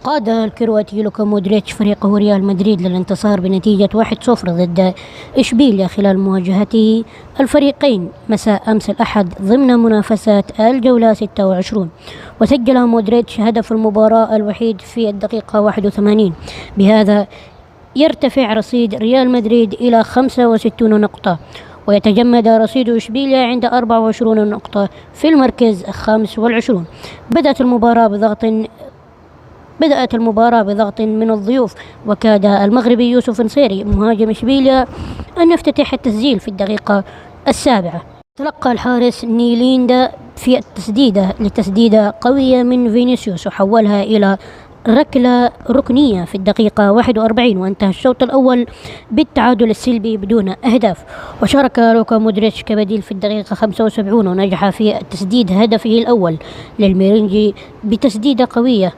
قاد الكرواتي لوكا مودريتش فريقه ريال مدريد للانتصار بنتيجة 1-0 ضد إشبيليا خلال مواجهته الفريقين مساء أمس الأحد ضمن منافسات الجولة 26. وسجل مودريتش هدف المباراة الوحيد في الدقيقة 81. بهذا يرتفع رصيد ريال مدريد إلى 65 نقطة، ويتجمد رصيد إشبيليا عند 24 نقطة في المركز 25. بدأت المباراة بضغط من الضيوف، وكاد المغربي يوسف نصيري مهاجم إشبيليا أن يفتتح التسجيل في الدقيقة 7. تلقى الحارس نيليندا في التسديدة قوية من فينيسيوس وحولها إلى ركلة ركنية في الدقيقة 41، وانتهى الشوط الأول بالتعادل السلبي بدون أهداف. وشارك لوكا مودريتش كبديل في الدقيقة 75 ونجح في تسديد هدفه الأول للميرينجي بتسديدة قوية.